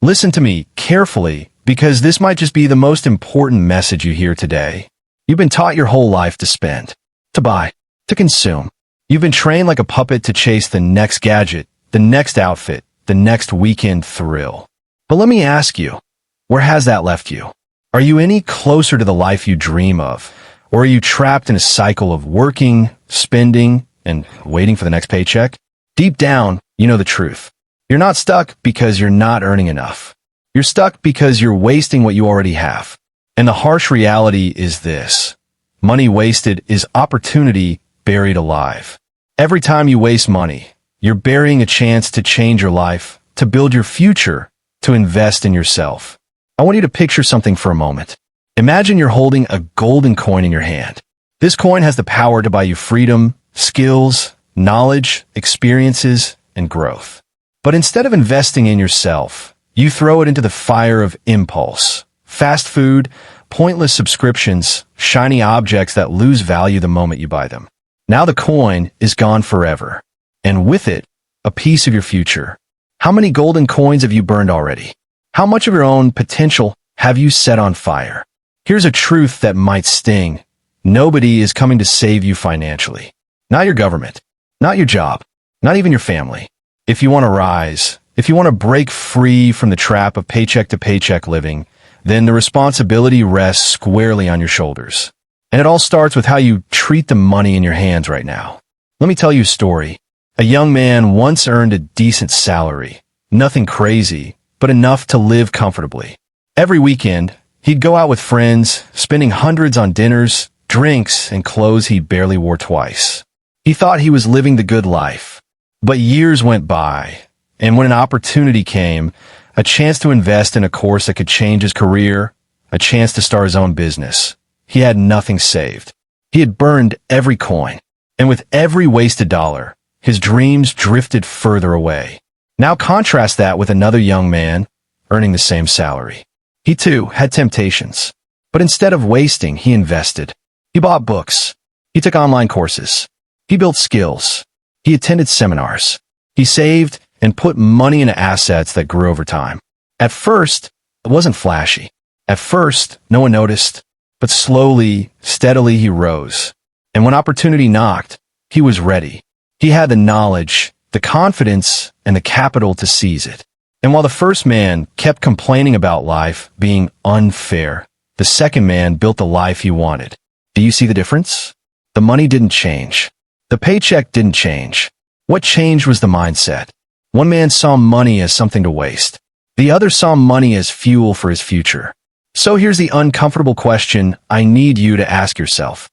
Listen to me carefully, because this might just be the most important message you hear today. You've been taught your whole life to spend, to buy, to consume. You've been trained like a puppet to chase the next gadget, the next outfit, the next weekend thrill. But let me ask you, where has that left you? Are you any closer to the life you dream of? Or are you trapped in a cycle of working, spending, and waiting for the next paycheck? Deep down, you know the truth. You're not stuck because you're not earning enough. You're stuck because you're wasting what you already have. And the harsh reality is this. Money wasted is opportunity buried alive. Every time you waste money, you're burying a chance to change your life, to build your future, to invest in yourself. I want you to picture something for a moment. Imagine you're holding a golden coin in your hand. This coin has the power to buy you freedom, skills, knowledge, experiences, and growth. But instead of investing in yourself, you throw it into the fire of impulse. Fast food, pointless subscriptions, shiny objects that lose value the moment you buy them. Now the coin is gone forever. And with it, a piece of your future. How many golden coins have you burned already? How much of your own potential have you set on fire? Here's a truth that might sting. Nobody is coming to save you financially. Not your government, not your job, not even your family. If you want to rise, if you want to break free from the trap of paycheck-to-paycheck living, then the responsibility rests squarely on your shoulders. And it all starts with how you treat the money in your hands right now. Let me tell you a story. A young man once earned a decent salary. Nothing crazy, but enough to live comfortably. Every weekend, he'd go out with friends, spending hundreds on dinners, drinks, and clothes he barely wore twice. He thought he was living the good life. But years went by, and when an opportunity came, a chance to invest in a course that could change his career, a chance to start his own business, he had nothing saved. He had burned every coin, and with every wasted dollar, his dreams drifted further away. Now contrast that with another young man earning the same salary. He too had temptations, but instead of wasting, he invested. He bought books. He took online courses. He built skills. He attended seminars. He saved and put money into assets that grew over time. At first, it wasn't flashy. At first, no one noticed, but slowly, steadily he rose. And when opportunity knocked, he was ready. He had the knowledge, the confidence, and the capital to seize it. And while the first man kept complaining about life being unfair, the second man built the life he wanted. Do you see the difference? The money didn't change. The paycheck didn't change. What changed was the mindset. One man saw money as something to waste. The other saw money as fuel for his future. So here's the uncomfortable question I need you to ask yourself.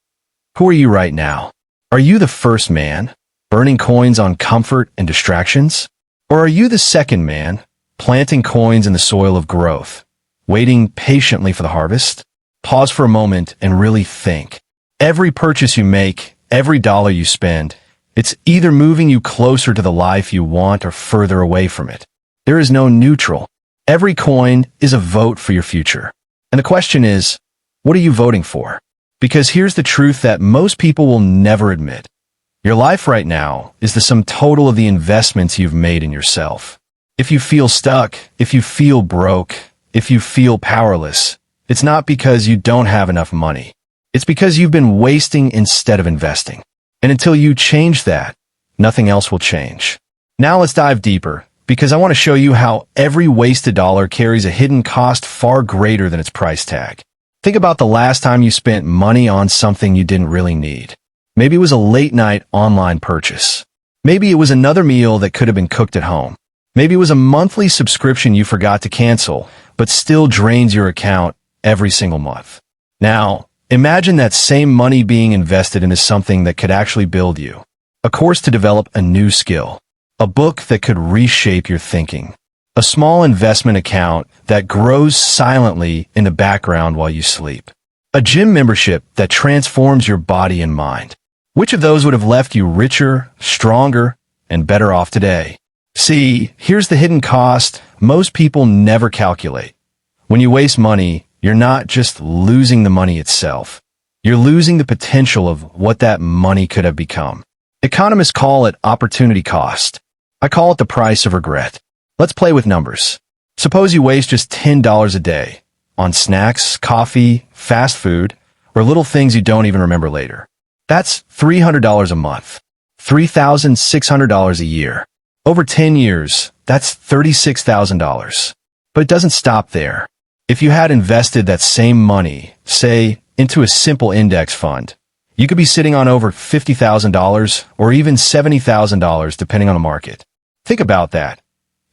Who are you right now? Are you the first man, burning coins on comfort and distractions? Or are you the second man, planting coins in the soil of growth, waiting patiently for the harvest? Pause for a moment and really think. Every purchase you make, every dollar you spend, it's either moving you closer to the life you want or further away from it. There is no neutral. Every coin is a vote for your future. And the question is, what are you voting for? Because here's the truth that most people will never admit. Your life right now is the sum total of the investments you've made in yourself. If you feel stuck, if you feel broke, if you feel powerless, it's not because you don't have enough money. It's because you've been wasting instead of investing. And until you change that, nothing else will change. Now let's dive deeper, because I want to show you how every wasted dollar carries a hidden cost far greater than its price tag. Think about the last time you spent money on something you didn't really need. Maybe it was a late-night online purchase. Maybe it was another meal that could have been cooked at home. Maybe it was a monthly subscription you forgot to cancel, but still drains your account every single month. Now, imagine that same money being invested into something that could actually build you. A course to develop a new skill. A book that could reshape your thinking. A small investment account that grows silently in the background while you sleep. A gym membership that transforms your body and mind. Which of those would have left you richer, stronger, and better off today? See, here's the hidden cost most people never calculate. When you waste money, you're not just losing the money itself. You're losing the potential of what that money could have become. Economists call it opportunity cost. I call it the price of regret. Let's play with numbers. Suppose you waste just $10 a day on snacks, coffee, fast food, or little things you don't even remember later. That's $300 a month, $3,600 a year. Over 10 years, that's $36,000. But it doesn't stop there. If you had invested that same money, say, into a simple index fund, you could be sitting on over $50,000 or even $70,000 depending on the market. Think about that.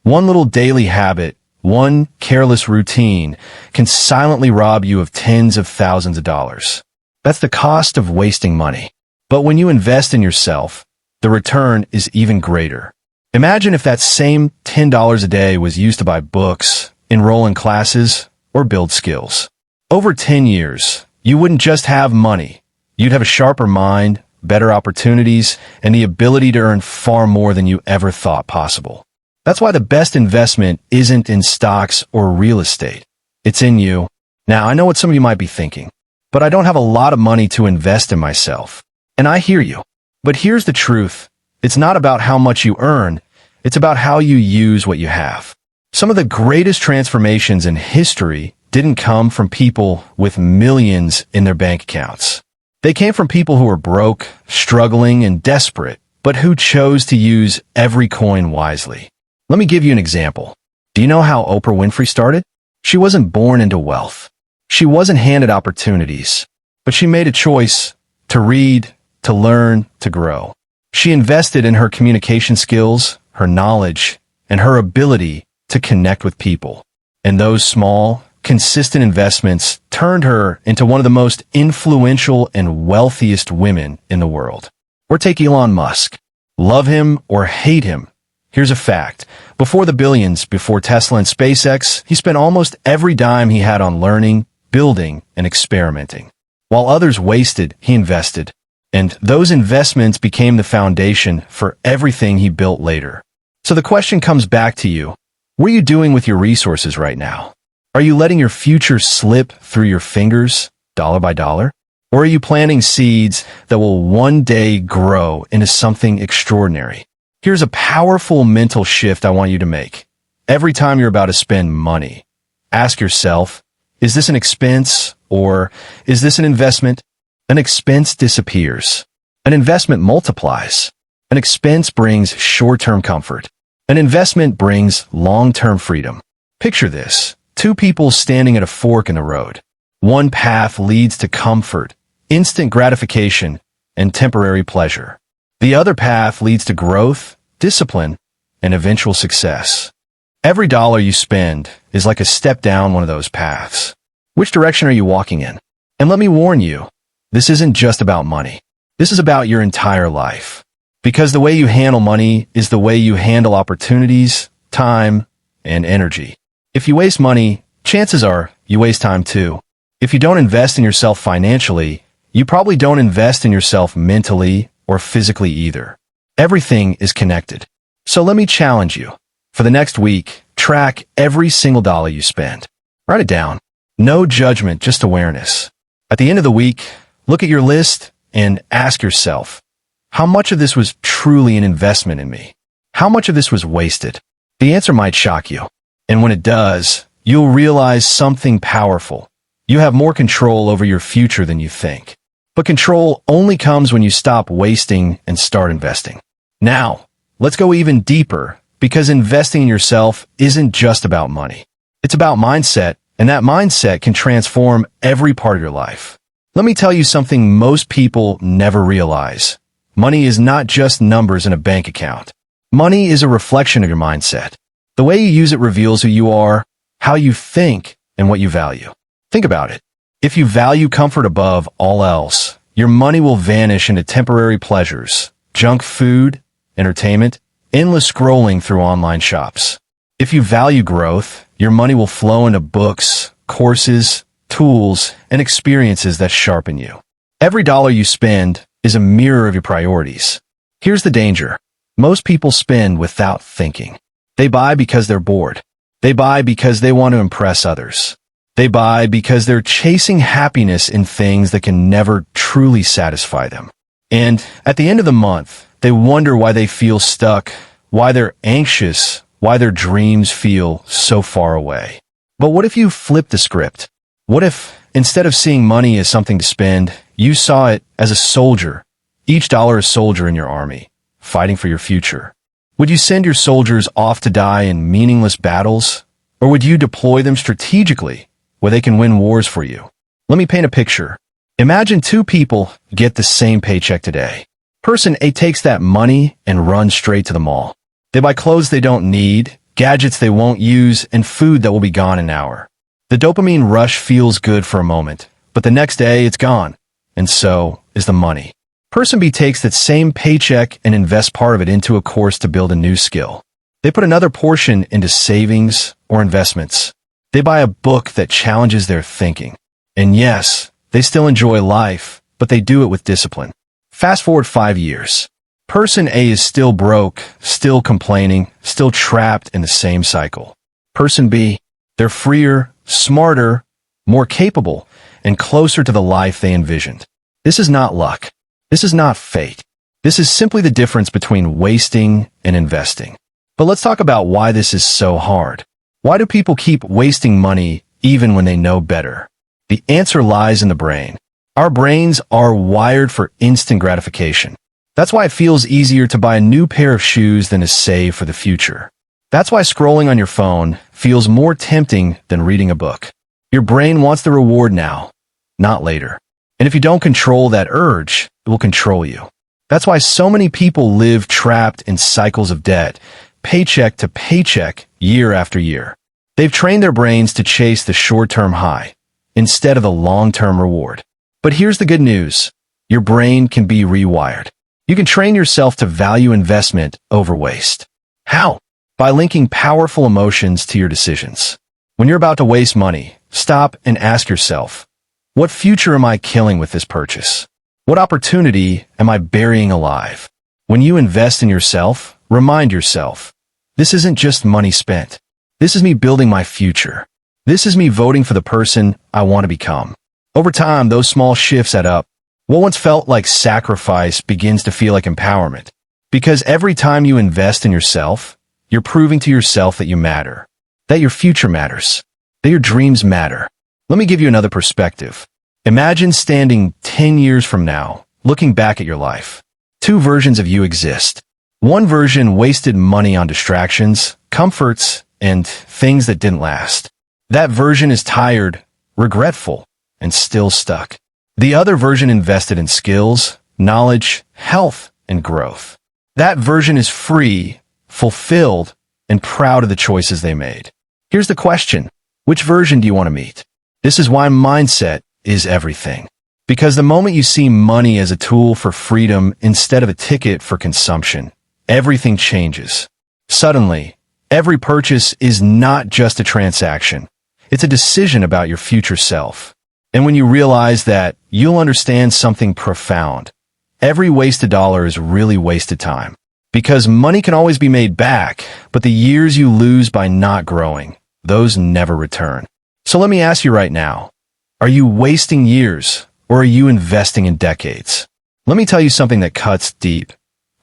One little daily habit, one careless routine can silently rob you of tens of thousands of dollars. That's the cost of wasting money. But when you invest in yourself, the return is even greater. Imagine if that same $10 a day was used to buy books, enroll in classes, or build skills. Over 10 years, you wouldn't just have money. You'd have a sharper mind, better opportunities, and the ability to earn far more than you ever thought possible. That's why the best investment isn't in stocks or real estate. It's in you. Now, I know what some of you might be thinking, but I don't have a lot of money to invest in myself. And I hear you. But here's the truth. It's not about how much you earn. It's about how you use what you have. Some of the greatest transformations in history didn't come from people with millions in their bank accounts. They came from people who were broke, struggling, and desperate, but who chose to use every coin wisely. Let me give you an example. Do you know how Oprah Winfrey started? She wasn't born into wealth. She wasn't handed opportunities, but she made a choice to read, to learn, to grow. She invested in her communication skills, her knowledge, and her ability to connect with people. And those small, consistent investments turned her into one of the most influential and wealthiest women in the world. Or take Elon Musk. Love him or hate him. Here's a fact. Before the billions, before Tesla and SpaceX, he spent almost every dime he had on learning, building, and experimenting. While others wasted, he invested. And those investments became the foundation for everything he built later. So the question comes back to you. What are you doing with your resources right now? Are you letting your future slip through your fingers, dollar by dollar? Or are you planting seeds that will one day grow into something extraordinary? Here's a powerful mental shift I want you to make. Every time you're about to spend money, ask yourself, is this an expense or is this an investment? An expense disappears. An investment multiplies. An expense brings short-term comfort. An investment brings long-term freedom. Picture this. Two people standing at a fork in the road. One path leads to comfort, instant gratification, and temporary pleasure. The other path leads to growth, discipline, and eventual success. Every dollar you spend is like a step down one of those paths. Which direction are you walking in? And let me warn you, this isn't just about money. This is about your entire life. Because the way you handle money is the way you handle opportunities, time, and energy. If you waste money, chances are you waste time too. If you don't invest in yourself financially, you probably don't invest in yourself mentally or physically either. Everything is connected. So let me challenge you. For the next week, track every single dollar you spend. Write it down. No judgment, just awareness. At the end of the week, look at your list and ask yourself, how much of this was truly an investment in me? How much of this was wasted? The answer might shock you. And when it does, you'll realize something powerful. You have more control over your future than you think. But control only comes when you stop wasting and start investing. Now, let's go even deeper, because investing in yourself isn't just about money. It's about mindset, and that mindset can transform every part of your life. Let me tell you something most people never realize. Money is not just numbers in a bank account. Money is a reflection of your mindset. The way you use it reveals who you are, how you think, and what you value. Think about it. If you value comfort above all else, your money will vanish into temporary pleasures, junk food, entertainment, endless scrolling through online shops. If you value growth, your money will flow into books, courses, tools, and experiences that sharpen you. Every dollar you spend is a mirror of your priorities. Here's the danger. Most people spend without thinking. They buy because they're bored. They buy because they want to impress others. They buy because they're chasing happiness in things that can never truly satisfy them. And at the end of the month, they wonder why they feel stuck, why they're anxious, why their dreams feel so far away. But what if you flip the script? What if, instead of seeing money as something to spend, you saw it as a soldier, each dollar a soldier in your army, fighting for your future? Would you send your soldiers off to die in meaningless battles? Or would you deploy them strategically, where they can win wars for you? Let me paint a picture. Imagine two people get the same paycheck today. Person A takes that money and runs straight to the mall. They buy clothes they don't need, gadgets they won't use, and food that will be gone in an hour. The dopamine rush feels good for a moment, but the next day it's gone, and so is the money. Person B takes that same paycheck and invests part of it into a course to build a new skill. They put another portion into savings or investments. They buy a book that challenges their thinking. And yes, they still enjoy life, but they do it with discipline. Fast forward 5 years. Person A is still broke, still complaining, still trapped in the same cycle. Person B, they're freer, smarter, more capable, and closer to the life they envisioned. This is not luck. This is not fate. This is simply the difference between wasting and investing. But let's talk about why this is so hard. Why do people keep wasting money even when they know better? The answer lies in the brain. Our brains are wired for instant gratification. That's why it feels easier to buy a new pair of shoes than to save for the future. That's why scrolling on your phone feels more tempting than reading a book. Your brain wants the reward now, not later. And if you don't control that urge, it will control you. That's why so many people live trapped in cycles of debt, paycheck to paycheck, year after year. They've trained their brains to chase the short-term high instead of the long-term reward. But here's the good news. Your brain can be rewired. You can train yourself to value investment over waste. How? By linking powerful emotions to your decisions. When you're about to waste money, stop and ask yourself, what future am I killing with this purchase? What opportunity am I burying alive? When you invest in yourself, remind yourself, this isn't just money spent. This is me building my future. This is me voting for the person I want to become. Over time, those small shifts add up. What once felt like sacrifice begins to feel like empowerment. Because every time you invest in yourself, you're proving to yourself that you matter, that your future matters, that your dreams matter. Let me give you another perspective. Imagine standing 10 years from now, looking back at your life. Two versions of you exist. One version wasted money on distractions, comforts, and things that didn't last. That version is tired, regretful, and still stuck. The other version invested in skills, knowledge, health, and growth. That version is free, fulfilled, and proud of the choices they made. Here's the question. Which version do you want to meet? This is why mindset is everything. Because the moment you see money as a tool for freedom instead of a ticket for consumption, everything changes. Suddenly, every purchase is not just a transaction. It's a decision about your future self. And when you realize that, you'll understand something profound. Every wasted dollar is really wasted time. Because money can always be made back, but the years you lose by not growing, those never return. So let me ask you right now, are you wasting years or are you investing in decades? Let me tell you something that cuts deep.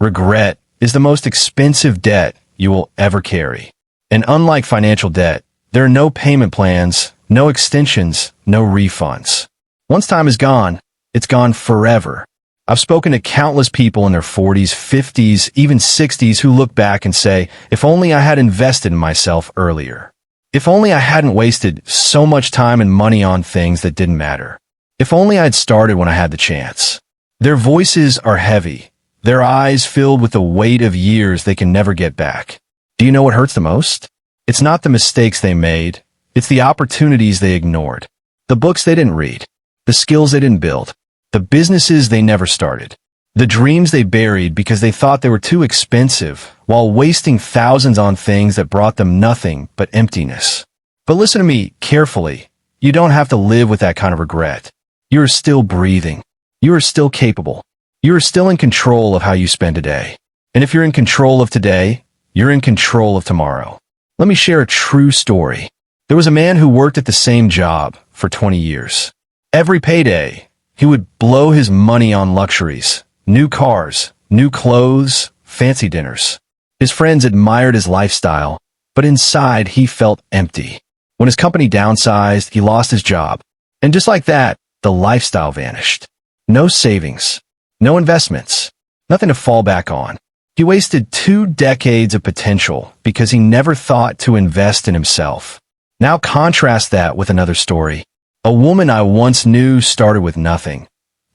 Regret is the most expensive debt you will ever carry. And unlike financial debt, there are no payment plans, no extensions, no refunds. Once time is gone, it's gone forever. I've spoken to countless people in their 40s, 50s, even 60s who look back and say, if only I had invested in myself earlier. If only I hadn't wasted so much time and money on things that didn't matter. If only I'd started when I had the chance. Their voices are heavy, their eyes filled with the weight of years they can never get back. Do you know what hurts the most? It's not the mistakes they made. It's the opportunities they ignored. The books they didn't read. The skills they didn't build. The businesses they never started. The dreams they buried because they thought they were too expensive, while wasting thousands on things that brought them nothing but emptiness. But listen to me carefully. You don't have to live with that kind of regret. You are still breathing. You are still capable. You are still in control of how you spend today. And if you're in control of today, you're in control of tomorrow. Let me share a true story. There was a man who worked at the same job for 20 years. Every payday, he would blow his money on luxuries, new cars, new clothes, fancy dinners. His friends admired his lifestyle, but inside he felt empty. When his company downsized, he lost his job. And just like that, the lifestyle vanished. No savings, no investments, nothing to fall back on. He wasted 2 decades of potential because he never thought to invest in himself. Now contrast that with another story. A woman I once knew started with nothing,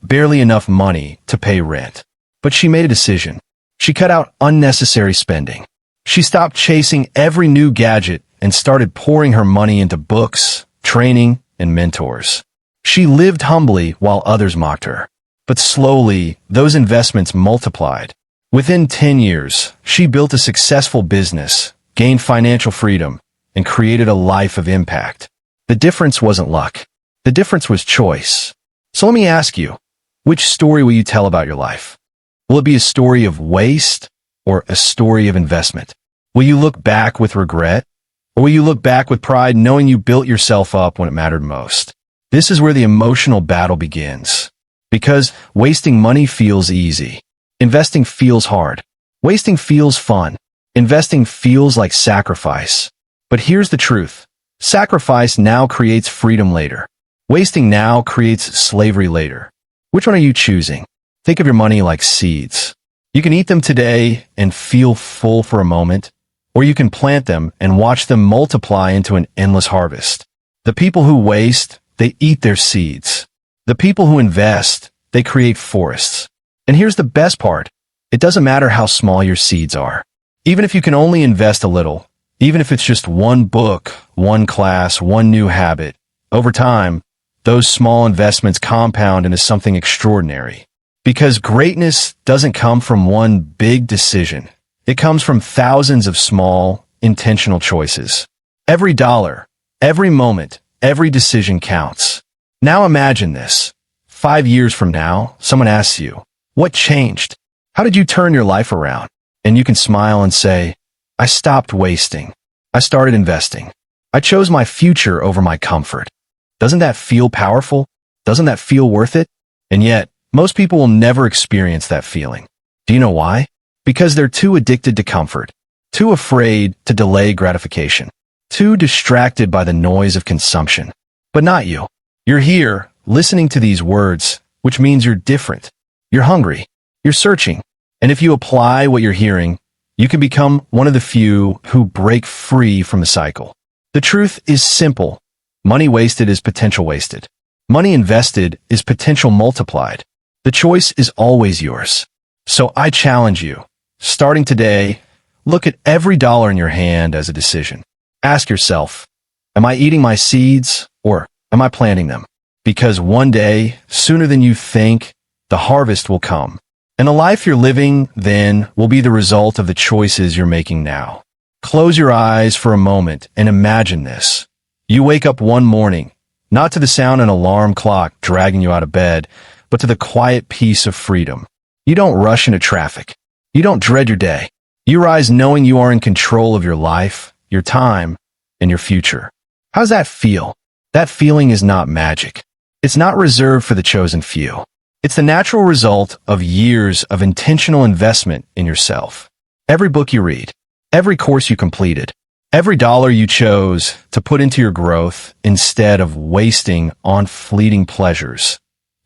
barely enough money to pay rent. But she made a decision. She cut out unnecessary spending. She stopped chasing every new gadget and started pouring her money into books, training, and mentors. She lived humbly while others mocked her. But slowly, those investments multiplied. Within 10 years, she built a successful business, gained financial freedom, and created a life of impact. The difference wasn't luck. The difference was choice. So let me ask you, which story will you tell about your life? Will it be a story of waste or a story of investment? Will you look back with regret, or will you look back with pride knowing you built yourself up when it mattered most? This is where the emotional battle begins. Because wasting money feels easy. Investing feels hard. Wasting feels fun. Investing feels like sacrifice. But here's the truth. Sacrifice now creates freedom later. Wasting now creates slavery later. Which one are you choosing? Think of your money like seeds. You can eat them today and feel full for a moment, or you can plant them and watch them multiply into an endless harvest. The people who waste, they eat their seeds. The people who invest, they create forests. And here's the best part. It doesn't matter how small your seeds are. Even if you can only invest a little, even if it's just one book, one class, one new habit, over time, those small investments compound into something extraordinary. Because greatness doesn't come from one big decision. It comes from thousands of small, intentional choices. Every dollar, every moment, every decision counts. Now imagine this. 5 years from now, someone asks you, what changed? How did you turn your life around? And you can smile and say, I stopped wasting. I started investing. I chose my future over my comfort. Doesn't that feel powerful? Doesn't that feel worth it? And yet, most people will never experience that feeling. Do you know why? Because they're too addicted to comfort, too afraid to delay gratification, too distracted by the noise of consumption. But not you. You're here, listening to these words, which means you're different. You're hungry. You're searching. And if you apply what you're hearing, you can become one of the few who break free from the cycle. The truth is simple. Money wasted is potential wasted. Money invested is potential multiplied. The choice is always yours. So I challenge you, starting today, look at every dollar in your hand as a decision. Ask yourself, am I eating my seeds or am I planting them? Because one day, sooner than you think, the harvest will come. And the life you're living then will be the result of the choices you're making now. Close your eyes for a moment and imagine this. You wake up one morning, not to the sound of an alarm clock dragging you out of bed, but to the quiet peace of freedom. You don't rush into traffic. You don't dread your day. You rise knowing you are in control of your life, your time, and your future. How does that feel? That feeling is not magic. It's not reserved for the chosen few. It's the natural result of years of intentional investment in yourself. Every book you read, every course you completed, every dollar you chose to put into your growth instead of wasting on fleeting pleasures.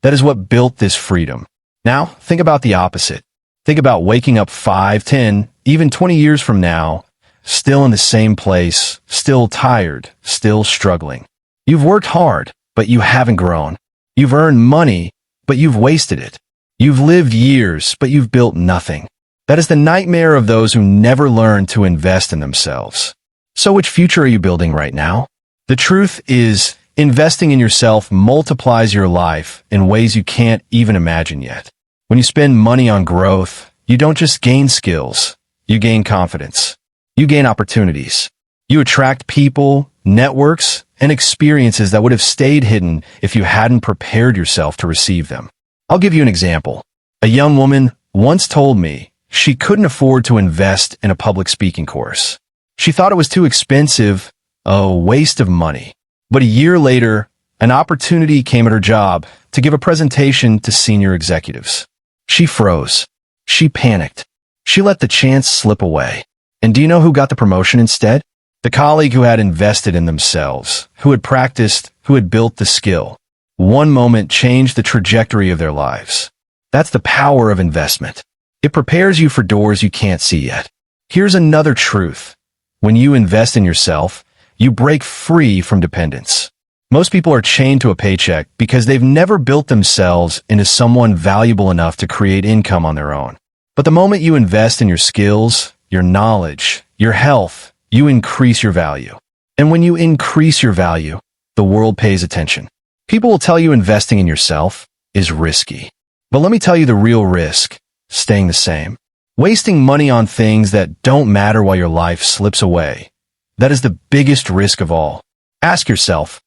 That is what built this freedom. Now, think about the opposite. Think about waking up 5, 10, even 20 years from now, still in the same place, still tired, still struggling. You've worked hard, but you haven't grown. You've earned money, but you've wasted it. You've lived years, but you've built nothing. That is the nightmare of those who never learn to invest in themselves. So which future are you building right now? The truth is, investing in yourself multiplies your life in ways you can't even imagine yet. When you spend money on growth, you don't just gain skills, you gain confidence. You gain opportunities. You attract people, networks, and experiences that would have stayed hidden if you hadn't prepared yourself to receive them. I'll give you an example. A young woman once told me she couldn't afford to invest in a public speaking course. She thought it was too expensive, a waste of money. But a year later, an opportunity came at her job to give a presentation to senior executives. She froze. She panicked. She let the chance slip away. And do you know who got the promotion instead? The colleague who had invested in themselves, who had practiced, who had built the skill. One moment changed the trajectory of their lives. That's the power of investment. It prepares you for doors you can't see yet. Here's another truth. When you invest in yourself, you break free from dependence. Most people are chained to a paycheck because they've never built themselves into someone valuable enough to create income on their own. But the moment you invest in your skills, your knowledge, your health, you increase your value. And when you increase your value, the world pays attention. People will tell you investing in yourself is risky. But let me tell you the real risk, staying the same. Wasting money on things that don't matter while your life slips away. That is the biggest risk of all. Ask yourself,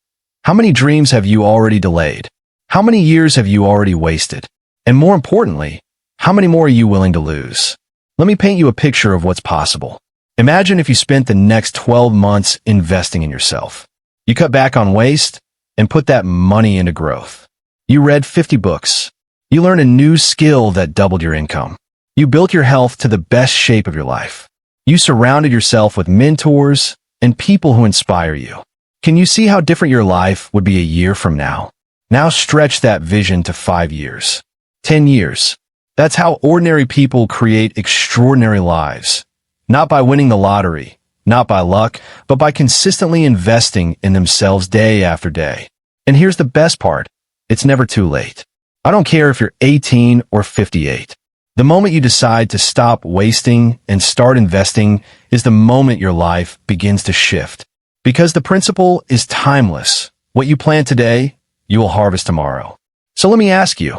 how many dreams have you already delayed? How many years have you already wasted? And more importantly, how many more are you willing to lose? Let me paint you a picture of what's possible. Imagine if you spent the next 12 months investing in yourself. You cut back on waste and put that money into growth. You read 50 books. You learned a new skill that doubled your income. You built your health to the best shape of your life. You surrounded yourself with mentors and people who inspire you. Can you see how different your life would be a year from now? Now stretch that vision to 5 years, 10 years. That's how ordinary people create extraordinary lives. Not by winning the lottery, not by luck, but by consistently investing in themselves day after day. And here's the best part. It's never too late. I don't care if you're 18 or 58. The moment you decide to stop wasting and start investing is the moment your life begins to shift. Because the principle is timeless. What you plant today, you will harvest tomorrow. So let me ask you,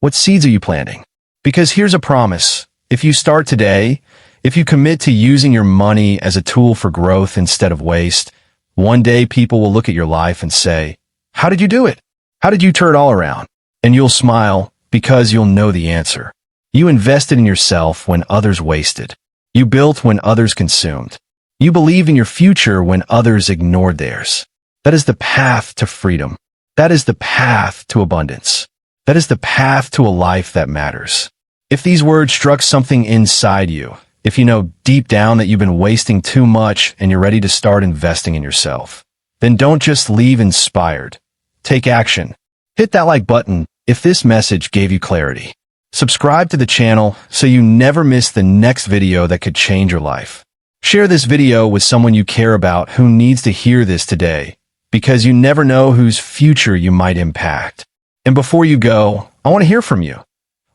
what seeds are you planting? Because here's a promise. If you start today, if you commit to using your money as a tool for growth instead of waste, one day people will look at your life and say, how did you do it? How did you turn it all around? And you'll smile because you'll know the answer. You invested in yourself when others wasted. You built when others consumed. You believed in your future when others ignored theirs. That is the path to freedom. That is the path to abundance. That is the path to a life that matters. If these words struck something inside you, if you know deep down that you've been wasting too much and you're ready to start investing in yourself, then don't just leave inspired. Take action. Hit that like button if this message gave you clarity. Subscribe to the channel so you never miss the next video that could change your life. Share this video with someone you care about who needs to hear this today, because you never know whose future you might impact. And before you go, I want to hear from you.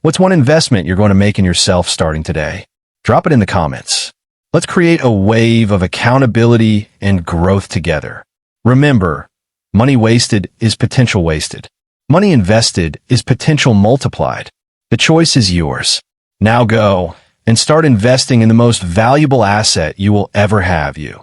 What's one investment you're going to make in yourself starting today? Drop it in the comments. Let's create a wave of accountability and growth together. Remember, money wasted is potential wasted. Money invested is potential multiplied. The choice is yours. Now go and start investing in the most valuable asset you will ever have, you.